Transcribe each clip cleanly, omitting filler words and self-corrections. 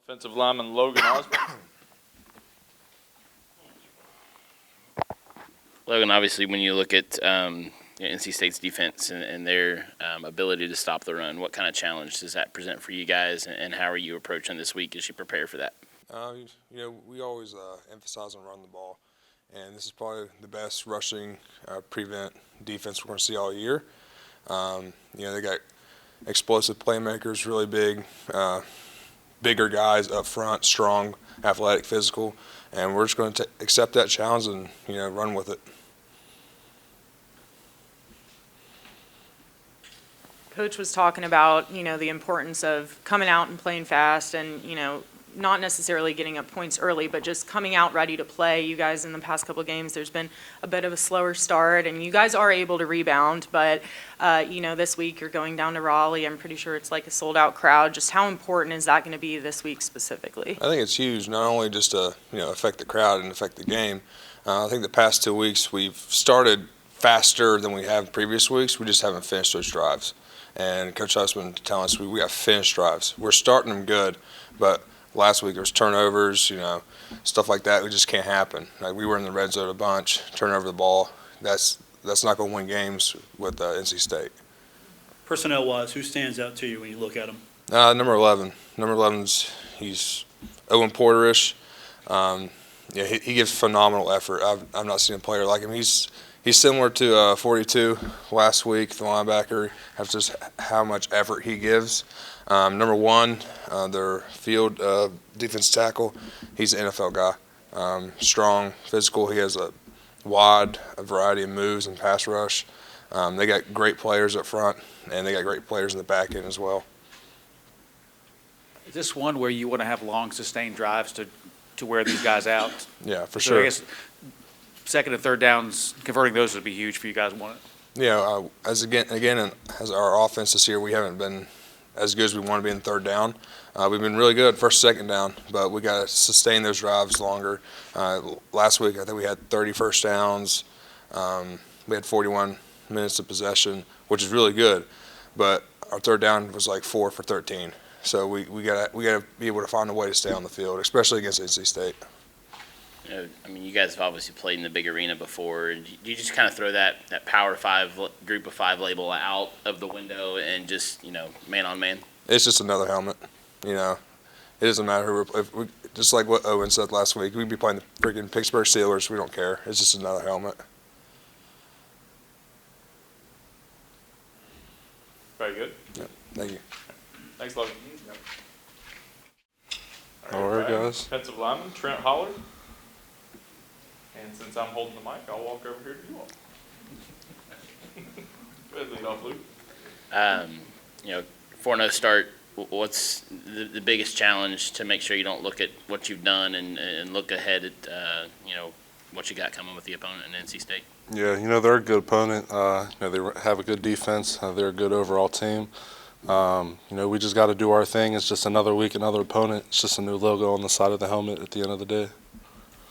Defensive lineman Logan Osborne. Logan, obviously, when you look at NC State's defense and their ability to stop the run, what kind of challenge does that present for you guys, and how are you approaching this week as you prepare for that? We always emphasize on running the ball, and this is probably the best rushing prevent defense we're going to see all year. They got explosive playmakers, really bigger guys up front, strong, athletic, physical, and we're just going to accept that challenge and run with it. Coach was talking about, the importance of coming out and playing fast and, not necessarily getting up points early, but just coming out ready to play. You guys in the past couple of games, there's been a bit of a slower start, and you guys are able to rebound. But, this week you're going down to Raleigh. I'm pretty sure it's like a sold-out crowd. Just how important is that going to be this week specifically? I think it's huge, not only just to affect the crowd and affect the game. I think the past 2 weeks we've started faster than we have previous weeks. We just haven't finished those drives. And Coach Hussman telling us we got finished drives. We're starting them good, but last week there was turnovers, stuff like that. It just can't happen. Like we were in the red zone a bunch, turn over the ball. That's not going to win games with NC State. Personnel-wise, who stands out to you when you look at him? Number 11. Number 11's he's Owen Porterish. He gives phenomenal effort. I've not seen a player like him. He's similar to 42 last week, the linebacker. That's just how much effort he gives. Number 1, their field defense tackle, he's an NFL guy. Strong, physical. He has a variety of moves and pass rush. They got great players up front, and they got great players in the back end as well. Is this one where you want to have long, sustained drives to wear these guys out? Yeah, for So sure. I guess second and third downs, converting those would be huge for you guys. As our offense this year, we haven't been as good as we want to be in third down. We've been really good first, second down, but we got to sustain those drives longer. Last week, I think we had 30 first downs. We had 41 minutes of possession, which is really good, but our third down was like 4 for 13. So we got to be able to find a way to stay on the field, especially against NC State. You guys have obviously played in the big arena before. Do you just kind of throw that Power 5 group of 5 label out of the window and just man on man? It's just another helmet. It doesn't matter who just like what Owen said last week. We'd be playing the freaking Pittsburgh Steelers. We don't care. It's just another helmet. Very good. Yeah, thank you. Thanks, Logan. All right, Brian, guys. Defensive lineman Trent Holler. And since I'm holding the mic, I'll walk over here to you all. Go ahead, lead off, Luke. 4-0 start. What's the biggest challenge to make sure you don't look at what you've done and look ahead at what you got coming with the opponent in NC State? Yeah, they're a good opponent. They have a good defense. They're a good overall team. We just got to do our thing. It's just another week, another opponent. It's just a new logo on the side of the helmet at the end of the day.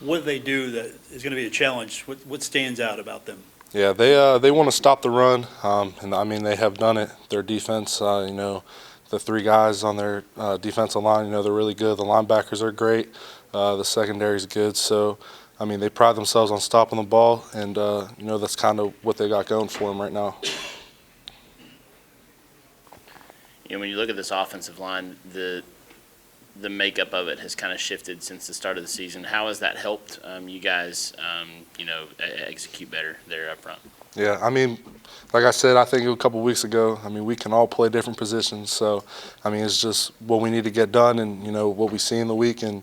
What do they do that is going to be a challenge? What stands out about them? Yeah, they want to stop the run, and they have done it. Their defense, the 3 guys on their defensive line, they're really good. The linebackers are great. The secondary is good. So, they pride themselves on stopping the ball, and that's kind of what they got going for them right now. When you look at this offensive line, the makeup of it has kind of shifted since the start of the season. How has that helped you guys, execute better there up front? Yeah, like I said, I think a couple weeks ago, we can all play different positions. So, it's just what we need to get done and, what we see in the week and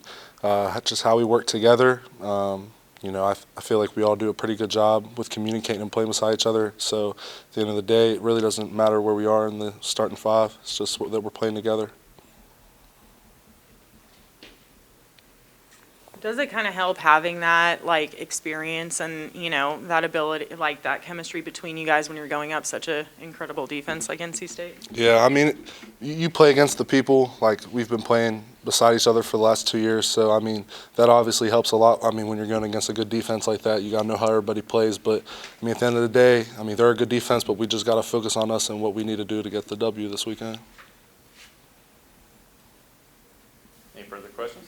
just how we work together. I feel like we all do a pretty good job with communicating and playing beside each other. So, at the end of the day, it really doesn't matter where we are in the starting 5. It's just that we're playing together. Does it kind of help having that experience and that ability, that chemistry between you guys when you're going up such a incredible defense like NC State? Yeah, you play against the people like we've been playing beside each other for the last 2 years. So that obviously helps a lot. When you're going against a good defense like that, you got to know how everybody plays. But at the end of the day, they're a good defense, but we just got to focus on us and what we need to do to get the W this weekend. Any Any further questions?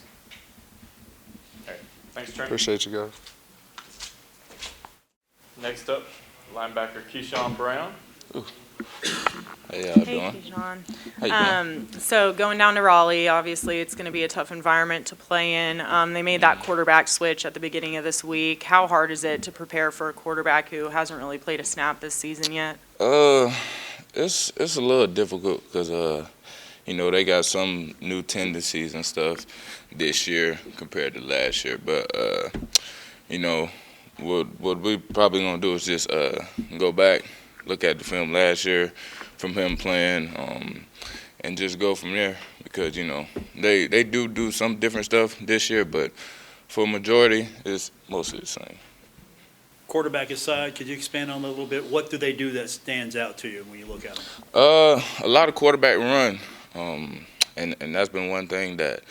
All right, thanks, Trent. Appreciate you guys. Next up, linebacker Keyshawn Brown. Hey, y'all Hey, doing? Keyshawn. How you doing? So going down to Raleigh, obviously it's going to be a tough environment to play in. They made that quarterback switch at the beginning of this week. How hard is it to prepare for a quarterback who hasn't really played a snap this season yet? It's a little difficult because you know, they got some new tendencies and stuff this year compared to last year. But you know, what we probably gonna do is just go back, look at the film last year from him playing, and just go from there. Because you know, they do some different stuff this year, but for a majority, it's mostly the same. Quarterback aside, could you expand on that a little bit? What do they do that stands out to you when you look at them? A lot of quarterback run, and that's been one thing that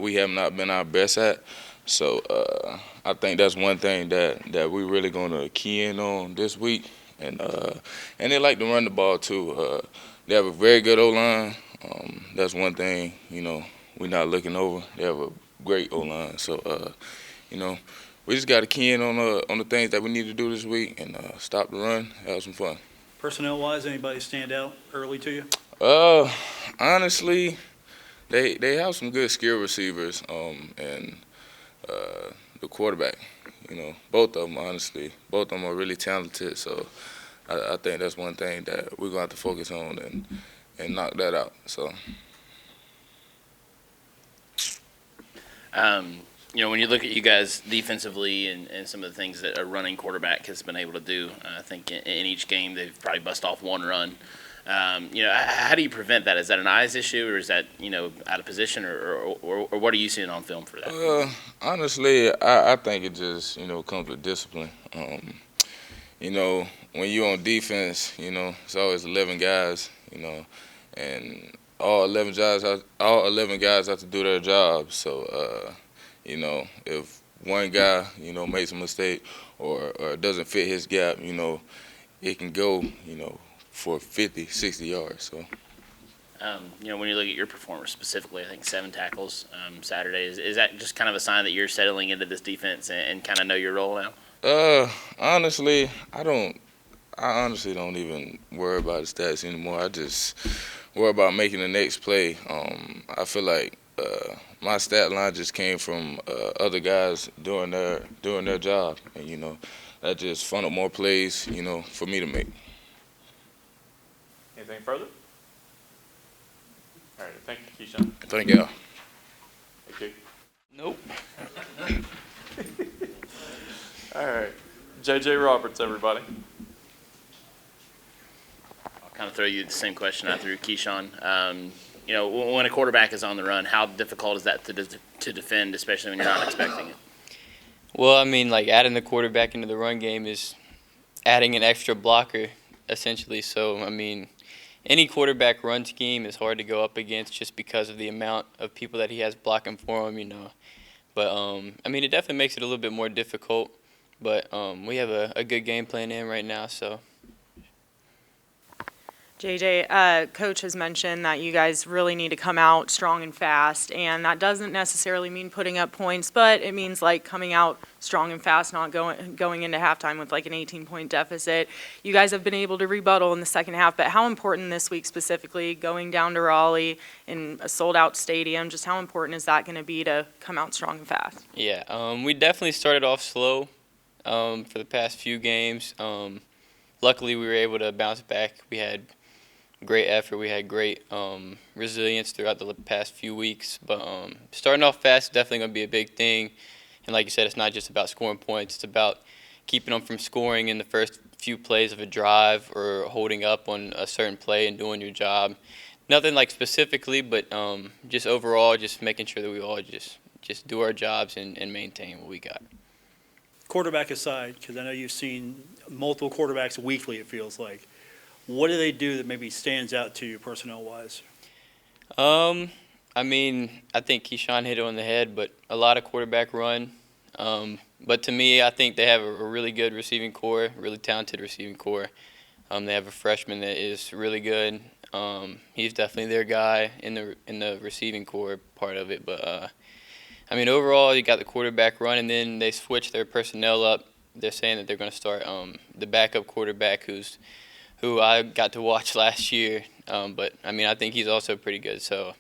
we have not been our best at. So I think that's one thing that we really gonna key in on this week. And they like to run the ball too. They have a very good O-line. That's one thing, you know, we're not looking over. They have a great O-line. So you know, we just got to key in on the things that we need to do this week and stop the run, have some fun. Personnel-wise, anybody stand out early to you? Honestly, they have some good skill receivers, and the quarterback. You know, both of them, honestly, both of them are really talented. So I think that's one thing that we're gonna have to focus on and knock that out. So. You know, when you look at you guys defensively and some of the things that a running quarterback has been able to do, I think in each game they've probably bust off one run. You know, how do you prevent that? Is that an eyes issue, or is that, you know, out of position, or what are you seeing on film for that? Honestly, I think it just, you know, comes with discipline. You know, when you're on defense, you know, it's always 11 guys, you know, and all 11 guys have to do their job. So, you know, if one guy, you know, makes a mistake or doesn't fit his gap, you know, it can go, you know, for 50, 60 yards. So. You know, when you look at your performance specifically, I think 7 tackles Saturday. Is that just kind of a sign that you're settling into this defense and kind of know your role now? Honestly, I honestly don't even worry about the stats anymore. I just worry about making the next play. I feel like my stat line just came from other guys doing their job, and you know, that just funneled more plays, you know, for me to make. Anything further? All right, thank you, Keyshawn. Thank y'all. Thank you. Nope. All right, JJ Roberts, everybody. I'll kind of throw you the same question I threw Keyshawn. You know, when a quarterback is on the run, how difficult is that to defend, especially when you're not expecting it? Well, I mean, like adding the quarterback into the run game is adding an extra blocker, essentially. So, I mean, any quarterback run scheme is hard to go up against just because of the amount of people that he has blocking for him, you know. But, I mean, it definitely makes it a little bit more difficult. But we have a good game plan in right now, so. JJ, Coach has mentioned that you guys really need to come out strong and fast, and that doesn't necessarily mean putting up points, but it means like coming out strong and fast, not going into halftime with like an 18-point deficit. You guys have been able to rebuttal in the second half, but how important this week specifically, going down to Raleigh in a sold-out stadium, just how important is that going to be to come out strong and fast? Yeah, we definitely started off slow for the past few games. Luckily, we were able to bounce back. We had great effort. We had great resilience throughout the past few weeks. But starting off fast is definitely going to be a big thing. And like you said, it's not just about scoring points. It's about keeping them from scoring in the first few plays of a drive or holding up on a certain play and doing your job. Nothing like specifically, but just overall, just making sure that we all just do our jobs and maintain what we got. Quarterback aside, because I know you've seen multiple quarterbacks weekly, it feels like. What do they do that maybe stands out to you personnel-wise? I mean, I think Keyshawn hit it on the head, but a lot of quarterback run. But to me, I think they have a really good receiving core, really talented receiving core. They have a freshman that is really good. He's definitely their guy in the receiving core part of it. But I mean, overall, you got the quarterback run, and then they switch their personnel up. They're saying that they're going to start the backup quarterback, who I got to watch last year. But I mean, I think he's also pretty good. So,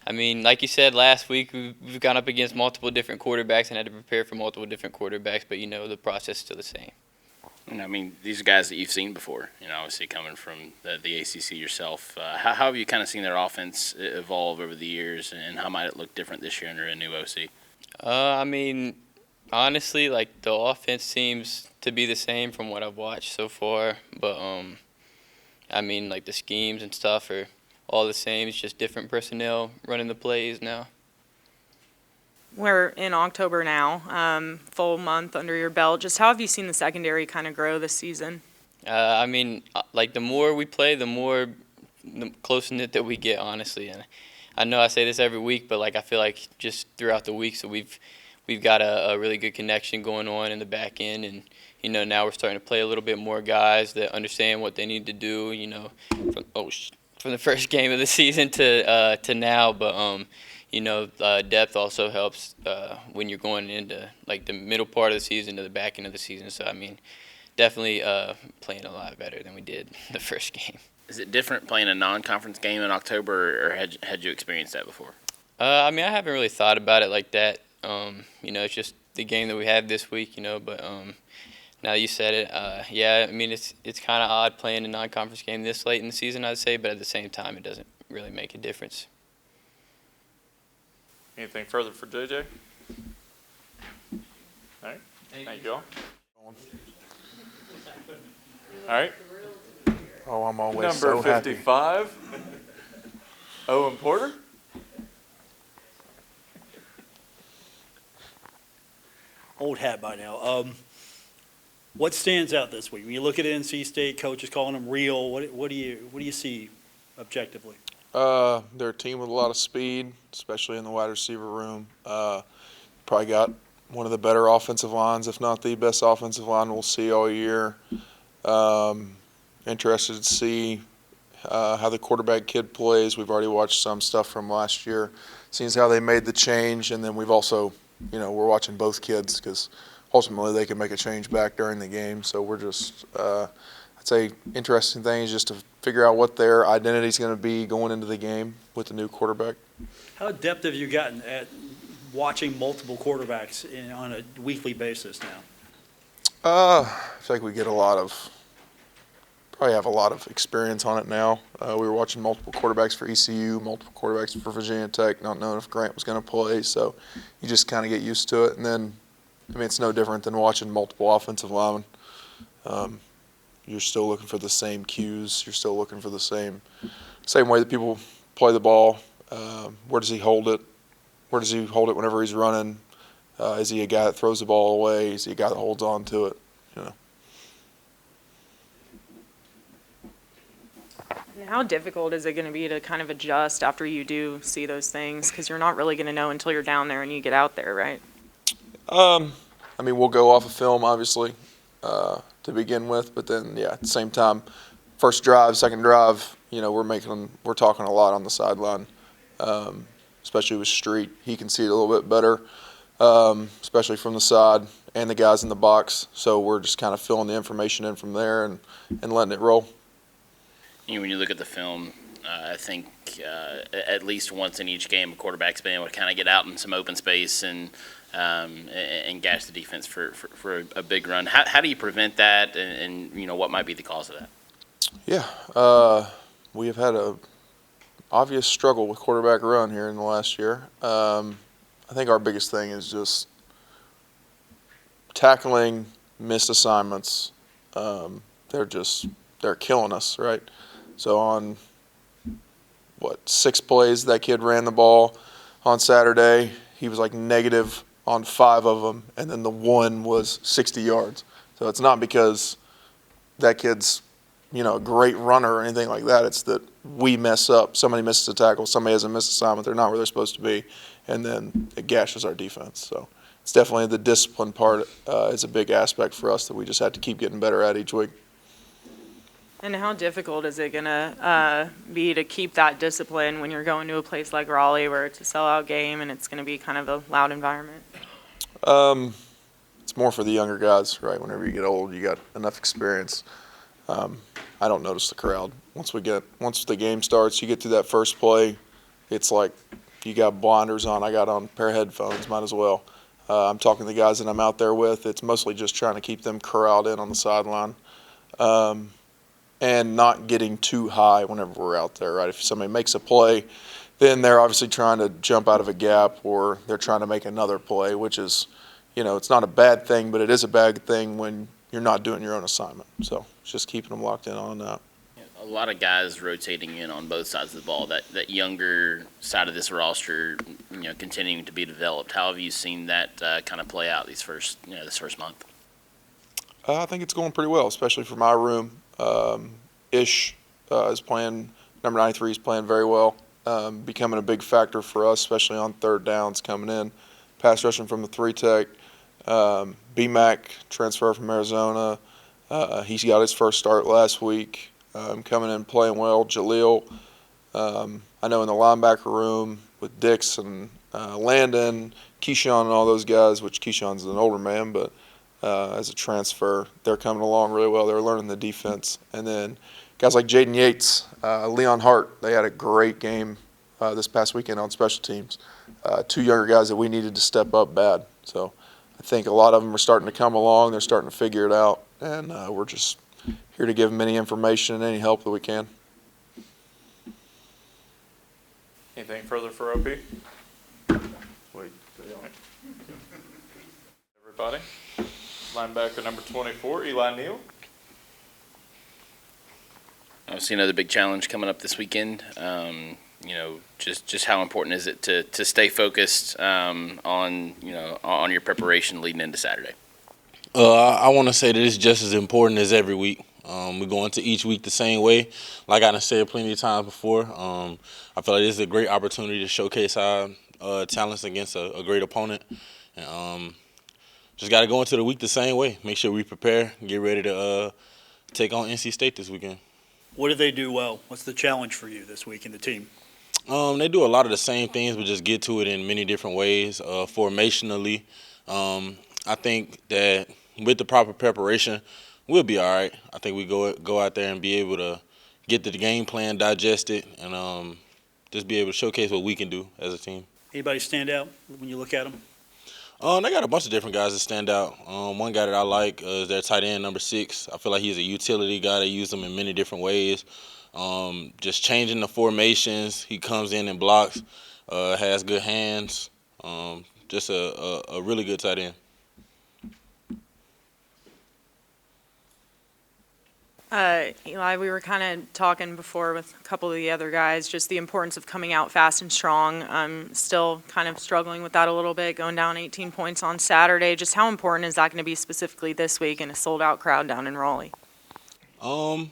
I mean, like you said last week, we've gone up against multiple different quarterbacks and had to prepare for multiple different quarterbacks. But the process is still the same. And I mean, these are guys that you've seen before, obviously coming from the ACC yourself. How have you kind of seen their offense evolve over the years, and how might it look different this year under a new OC? I mean, honestly, like the offense seems to be the same from what I've watched so far. But I mean, like the schemes and stuff are all the same. It's just different personnel running the plays now. We're in October now, full month under your belt. Just how have you seen the secondary kind of grow this season? I mean, like the more we play, the close-knit that we get, honestly. And I know I say this every week, but like I feel like just throughout the week, so we've got a really good connection going on in the back end, and now we're starting to play a little bit more guys that understand what they need to do. From the first game of the season to now, but depth also helps when you're going into like the middle part of the season to the back end of the season. So I mean, definitely playing a lot better than we did the first game. Is it different playing a non-conference game in October, or had you experienced that before? I mean, I haven't really thought about it like that. It's just the game that we had this week, But now that you said it, yeah. I mean, it's kind of odd playing a non-conference game this late in the season, I'd say. But at the same time, it doesn't really make a difference. Anything further for JJ? All right. Thank you all. All right. Oh, I'm always Number so happy. 55, Owen Porter. Old hat by now. What stands out this week? When you look at NC State, coaches calling them real. What do you see objectively? They're a team with a lot of speed, especially in the wide receiver room. Probably got one of the better offensive lines, if not the best offensive line we'll see all year. Interested to see how the quarterback kid plays. We've already watched some stuff from last year, seeing how they made the change, and then we've also, we're watching both kids because ultimately they can make a change back during the game. So we're just, I'd say, interesting thing is just to figure out what their identity is going to be going into the game with the new quarterback. How adept have you gotten at watching multiple quarterbacks on a weekly basis now? I feel like we get probably have a lot of experience on it now. We were watching multiple quarterbacks for ECU, multiple quarterbacks for Virginia Tech, not knowing if Grant was going to play. So you just kind of get used to it. And then, I mean, it's no different than watching multiple offensive linemen. You're still looking for the same cues. You're still looking for the same way that people play the ball. Where does he hold it? Where does he hold it whenever he's running? Is he a guy that throws the ball away? Is he a guy that holds on to it? And how difficult is it going to be to kind of adjust after you do see those things? Because you're not really going to know until you're down there and you get out there, right? I mean, we'll go off of film, obviously, to begin with. But then, yeah, at the same time, first drive, second drive, we're talking a lot on the sideline, especially with Street. He can see it a little bit better, especially from the side, and the guys in the box. So we're just kind of filling the information in from there and letting it roll. When you look at the film, I think at least once in each game, a quarterback's been able to kind of get out in some open space and gash the defense for a big run. How do you prevent that, and what might be the cause of that? Yeah, we have had a obvious struggle with quarterback run here in the last year. I think our biggest thing is just tackling missed assignments. They're killing us, right? So on, 6 plays that kid ran the ball on Saturday, he was like negative on 5 of them, and then the one was 60 yards. So it's not because that kid's, a great runner or anything like that. It's that we mess up. Somebody misses a tackle. Somebody has a missed assignment. They're not where they're supposed to be, and then it gashes our defense. So it's definitely the discipline part is a big aspect for us that we just have to keep getting better at each week. And how difficult is it gonna be to keep that discipline when you're going to a place like Raleigh where it's a sellout game and it's gonna be kind of a loud environment? It's more for the younger guys, right? Whenever you get old, you got enough experience. I don't notice the crowd. Once the game starts, you get through that first play, it's like you got blinders on. I got on a pair of headphones, might as well. I'm talking to the guys that I'm out there with. It's mostly just trying to keep them corralled in on the sideline. And not getting too high whenever we're out there, right? If somebody makes a play, then they're obviously trying to jump out of a gap or they're trying to make another play, which is, it's not a bad thing, but it is a bad thing when you're not doing your own assignment. So it's just keeping them locked in on that. A lot of guys rotating in on both sides of the ball. That younger side of this roster, continuing to be developed. How have you seen that kind of play out this first month? I think it's going pretty well, especially for my room. Ish is playing, number 93 is playing very well, becoming a big factor for us, especially on third downs coming in. Pass rushing from the 3-tech. B-Mac, transfer from Arizona. He's got his first start last week, coming in playing well. Jaleel, I know in the linebacker room with Dix and Landon, Keyshawn and all those guys, which Keyshawn's an older man, but as a transfer, they're coming along really well. They're learning the defense. And then guys like Jaden Yates, Leon Hart, they had a great game this past weekend on special teams. Two younger guys that we needed to step up bad. So I think a lot of them are starting to come along. They're starting to figure it out. And we're just here to give them any information and any help that we can. Anything further for OP? Wait. Everybody? Linebacker number 24, Eli Neal. Obviously, another big challenge coming up this weekend. Just how important is it to stay focused on your preparation leading into Saturday? I want to say that it's just as important as every week. We go into each week the same way. Like I said plenty of times before, I feel like this is a great opportunity to showcase our talents against a great opponent. And, just got to go into the week the same way. Make sure we prepare, get ready to take on NC State this weekend. What do they do well? What's the challenge for you this week in the team? They do a lot of the same things, but just get to it in many different ways. Formationally, I think that with the proper preparation, we'll be all right. I think we go out there and be able to get to the game plan, digest it, and just be able to showcase what we can do as a team. Anybody stand out when you look at them? They got a bunch of different guys that stand out. One guy that I like is their tight end, number 6. I feel like he's a utility guy. They use him in many different ways. Just changing the formations. He comes in and blocks, has good hands. Just a really good tight end. Eli, we were kind of talking before with a couple of the other guys, just the importance of coming out fast and strong. I'm still kind of struggling with that a little bit, going down 18 points on Saturday. Just how important is that going to be specifically this week in a sold-out crowd down in Raleigh? I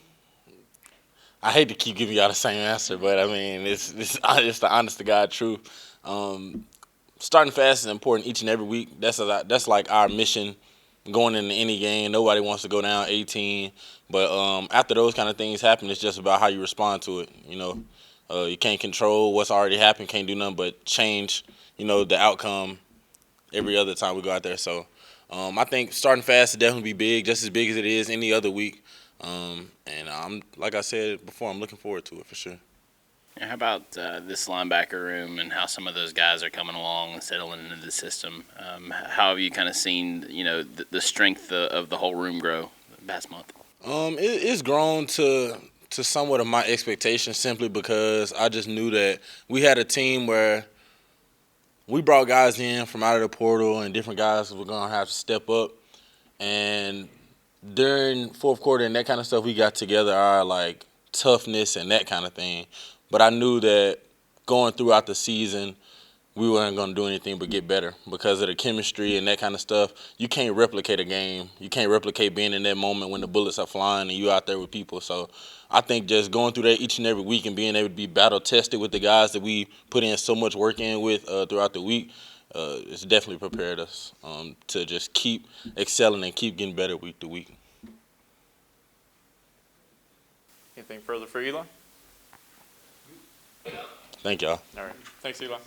hate to keep giving y'all the same answer, but I mean, it's the honest to God truth. Starting fast is important each and every week. That's like our mission going into any game. Nobody wants to go down 18. But after those kind of things happen, it's just about how you respond to it. You can't control what's already happened. Can't do nothing but change, the outcome every other time we go out there. So I think starting fast will definitely be big, just as big as it is any other week. And like I said before, I'm looking forward to it for sure. How about this linebacker room and how some of those guys are coming along and settling into the system? How have you kind of seen, the strength of the whole room grow the past month? It's grown to somewhat of my expectations simply because I just knew that we had a team where we brought guys in from out of the portal and different guys were going to have to step up. And during fourth quarter and that kind of stuff, we got together our, toughness and that kind of thing. But I knew that going throughout the season, we weren't going to do anything but get better because of the chemistry and that kind of stuff. You can't replicate a game. You can't replicate being in that moment when the bullets are flying and you out there with people. So I think just going through that each and every week and being able to be battle-tested with the guys that we put in so much work in with throughout the week, it's definitely prepared us to just keep excelling and keep getting better week to week. Anything further for Eli? Thank y'all. All right. Thanks, Eli.